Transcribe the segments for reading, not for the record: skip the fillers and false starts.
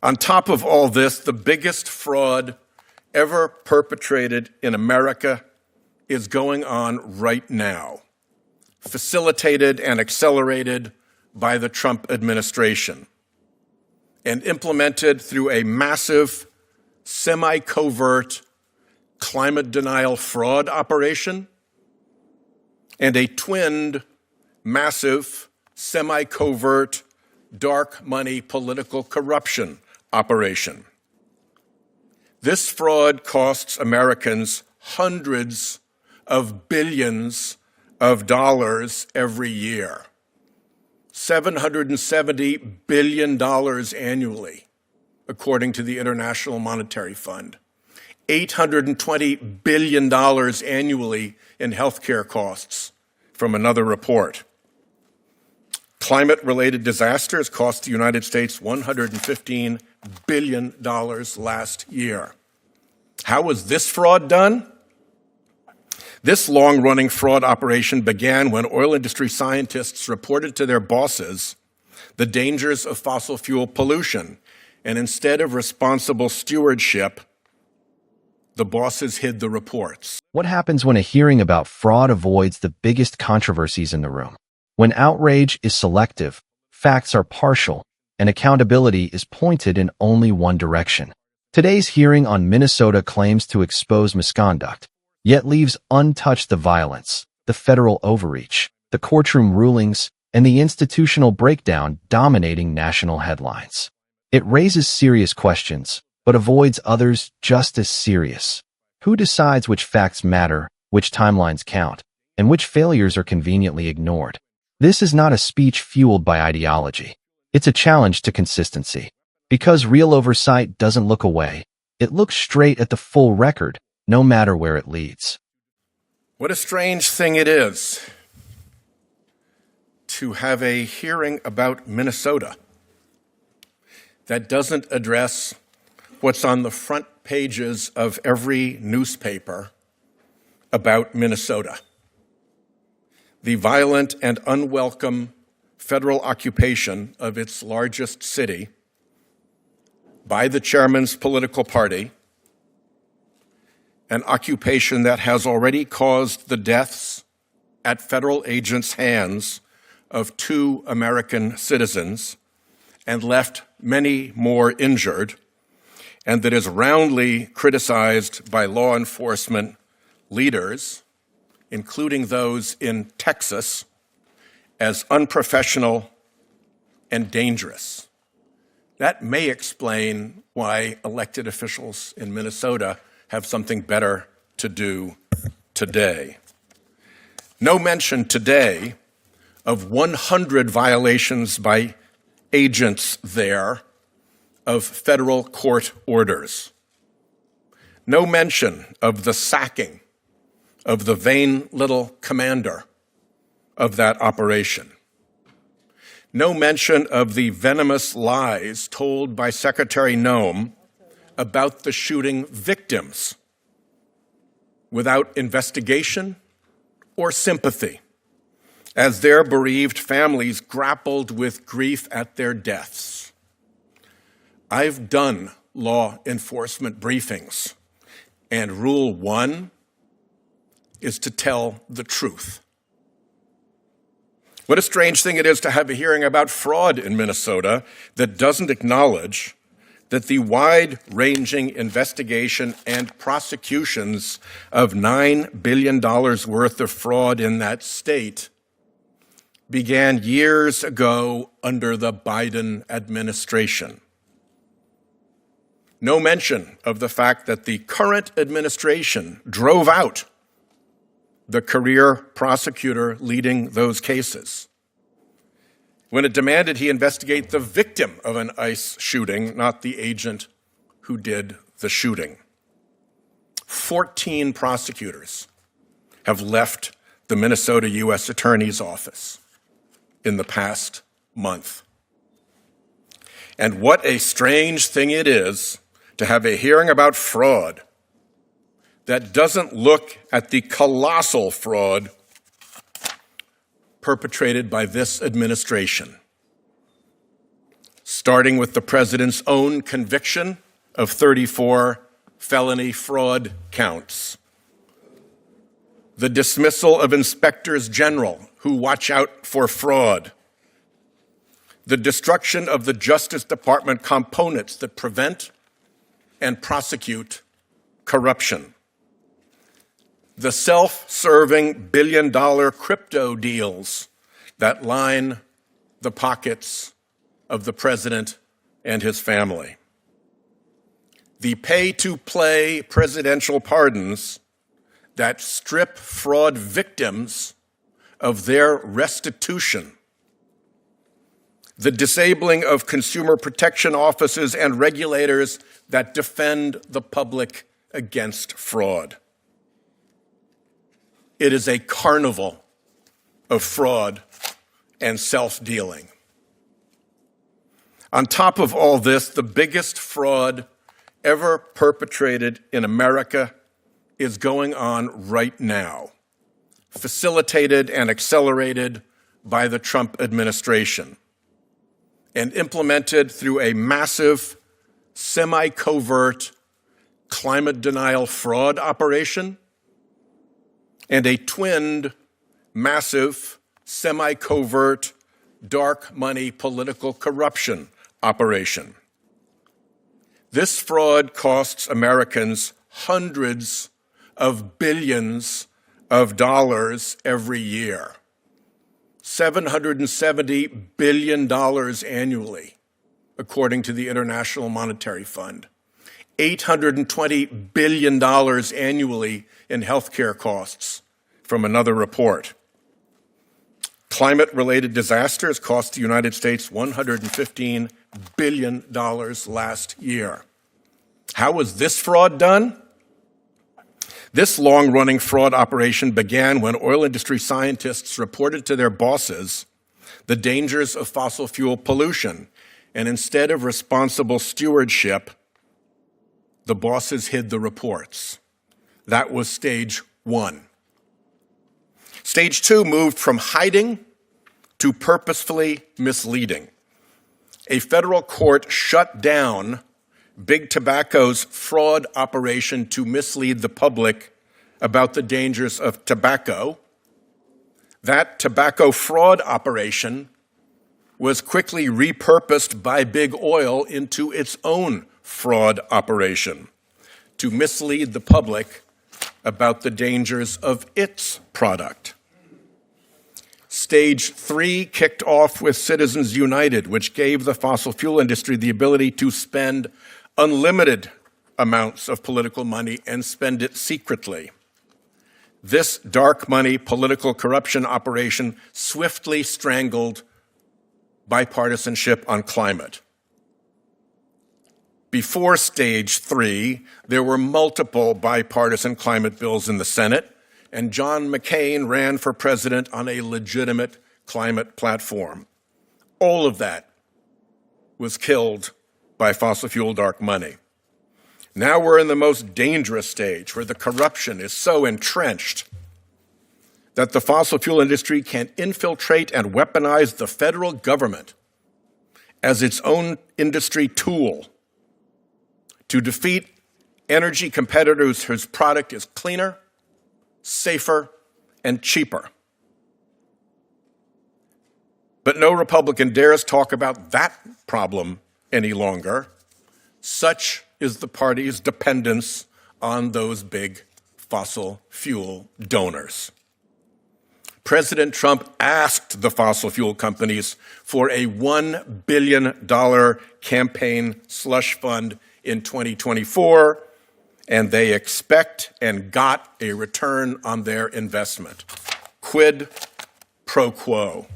On top of all this, the biggest fraud ever perpetrated in America is going on right now, facilitated and accelerated by the Trump administration and implemented through a massive, semi-covert climate denial fraud operation and a twinned, massive, semi-covert dark money political corruption operation. This fraud costs Americans hundreds of billions of dollars every year, $770 billion annually, according to the International Monetary Fund, $820 billion annually in healthcare costs, from another report. Climate-related disasters cost the United States $115 billion last year. How was this fraud done? This long-running fraud operation began when oil industry scientists reported to their bosses the dangers of fossil fuel pollution, and instead of responsible stewardship, the bosses hid the reports. What happens when a hearing about fraud avoids the biggest controversies in the room? When outrage is selective, facts are partial, and accountability is pointed in only one direction. Today's hearing on Minnesota claims to expose misconduct, yet leaves untouched the violence, the federal overreach, the courtroom rulings, and the institutional breakdown dominating national headlines. It raises serious questions, but avoids others just as serious. Who decides which facts matter, which timelines count, and which failures are conveniently ignored? This is not a speech fueled by ideology. It's a challenge to consistency. Because real oversight doesn't look away, it looks straight at the full record, no matter where it leads. What a strange thing it is to have a hearing about Minnesota that doesn't address what's on the front pages of every newspaper about Minnesota: the violent and unwelcome federal occupation of its largest city by the chairman's political party, an occupation that has already caused the deaths at federal agents' hands of 2 American citizens and left many more injured, and that is roundly criticized by law enforcement leaders, including those in Texas, as unprofessional and dangerous. That may explain why elected officials in Minnesota have something better to do today. No mention today of 100 violations by agents there of federal court orders. No mention of the sacking of the vain little commander of that operation. No mention of the venomous lies told by Secretary Noem about the shooting victims without investigation or sympathy, as their bereaved families grappled with grief at their deaths. I've done law enforcement briefings, and Rule 1 is to tell the truth. What a strange thing it is to have a hearing about fraud in Minnesota that doesn't acknowledge that the wide-ranging investigation and prosecutions of $9 billion worth of fraud in that state began years ago under the Biden administration. No mention of the fact that the current administration drove out the career prosecutor leading those cases when it demanded he investigate the victim of an ICE shooting, not the agent who did the shooting. 14 prosecutors have left the Minnesota U.S. Attorney's Office in the past month. And what a strange thing it is to have a hearing about fraud that doesn't look at the colossal fraud perpetrated by this administration. starting with the president's own conviction of 34 felony fraud counts, the dismissal of inspectors general who watch out for fraud, the destruction of the Justice Department components that prevent and prosecute corruption, the self-serving billion-dollar crypto deals that line the pockets of the president and his family, the pay-to-play presidential pardons that strip fraud victims of their restitution, the disabling of consumer protection offices and regulators that defend the public against fraud. It is a carnival of fraud and self-dealing. On top of all this, the biggest fraud ever perpetrated in America is going on right now, facilitated and accelerated by the Trump administration and implemented through a massive, semi-covert climate denial fraud operation and a twinned, massive, semi-covert, dark money political corruption operation. This fraud costs Americans hundreds of billions of dollars every year, $770 billion annually, according to the International Monetary Fund, $820 billion annually in healthcare costs, from another report. Climate-related disasters cost the United States $115 billion last year. How was this fraud done? This long-running fraud operation began when oil industry scientists reported to their bosses the dangers of fossil fuel pollution, and instead of responsible stewardship, the bosses hid the reports. That was stage one. Stage two moved from hiding to purposefully misleading. A federal court shut down Big Tobacco's fraud operation to mislead the public about the dangers of tobacco. That tobacco fraud operation was quickly repurposed by Big Oil into its own fraud operation to mislead the public about the dangers of its product. Stage three kicked off with Citizens United, which gave the fossil fuel industry the ability to spend unlimited amounts of political money and spend it secretly. This dark money political corruption operation swiftly strangled bipartisanship on climate. Before stage three, there were multiple bipartisan climate bills in the Senate, and John McCain ran for president on a legitimate climate platform. All of that was killed by fossil fuel dark money. Now we're in the most dangerous stage, where the corruption is so entrenched that the fossil fuel industry can infiltrate and weaponize the federal government as its own industry tool to defeat energy competitors whose product is cleaner, safer, and cheaper. But no Republican dares talk about that problem any longer. Such is the party's dependence on those big fossil fuel donors. President Trump asked the fossil fuel companies for a $1 billion campaign slush fund in 2024, and they expect and got a return on their investment. Quid pro quo.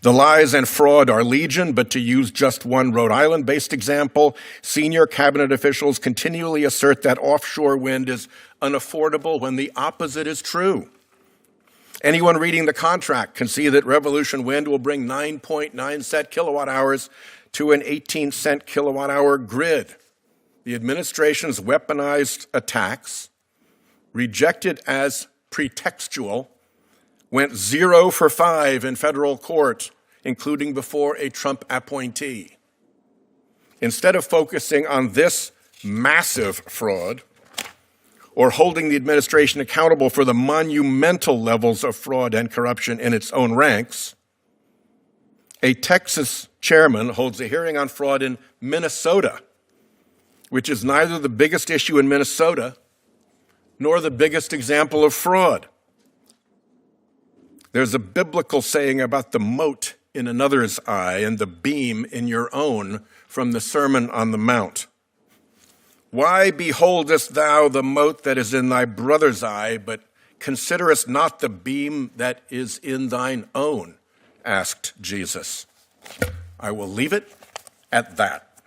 The lies and fraud are legion, but to use just one Rhode Island-based example, senior cabinet officials continually assert that offshore wind is unaffordable when the opposite is true. Anyone reading the contract can see that Revolution Wind will bring 9.9 cent kilowatt hours to an 18 cent kilowatt hour grid. The administration's weaponized attacks, rejected as pretextual, went 0 for 5 in federal court, including before a Trump appointee. Instead of focusing on this massive fraud or holding the administration accountable for the monumental levels of fraud and corruption in its own ranks, a Texas chairman holds a hearing on fraud in Minnesota, which is neither the biggest issue in Minnesota nor the biggest example of fraud. There's a biblical saying about the mote in another's eye and the beam in your own from the Sermon on the Mount. Why beholdest thou the mote that is in thy brother's eye, but considerest not the beam that is in thine own? Asked Jesus. I will leave it at that.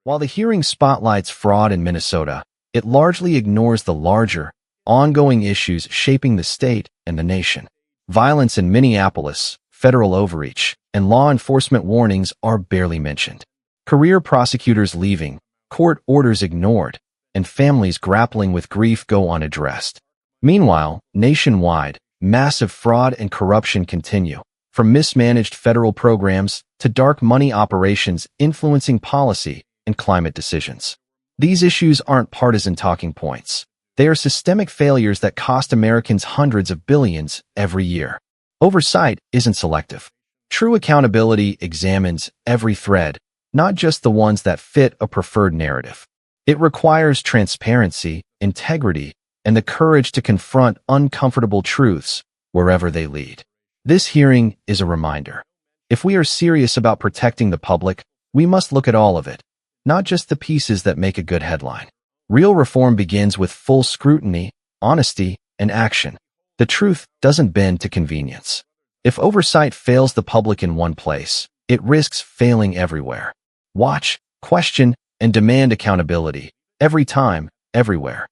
While the hearing spotlights fraud in Minnesota, it largely ignores the larger, ongoing issues shaping the state and the nation. Violence in Minneapolis, federal overreach, and law enforcement warnings are barely mentioned. Career prosecutors leaving, court orders ignored, and families grappling with grief go unaddressed. Meanwhile, nationwide, massive fraud and corruption continue, from mismanaged federal programs to dark money operations influencing policy and climate decisions. These issues aren't partisan talking points. They are systemic failures that cost Americans hundreds of billions every year. Oversight isn't selective. True accountability examines every thread, not just the ones that fit a preferred narrative. It requires transparency, integrity, and the courage to confront uncomfortable truths wherever they lead. This hearing is a reminder. If we are serious about protecting the public, we must look at all of it, not just the pieces that make a good headline. Real reform begins with full scrutiny, honesty, and action. The truth doesn't bend to convenience. If oversight fails the public in one place, it risks failing everywhere. Watch, question, and demand accountability, every time, everywhere.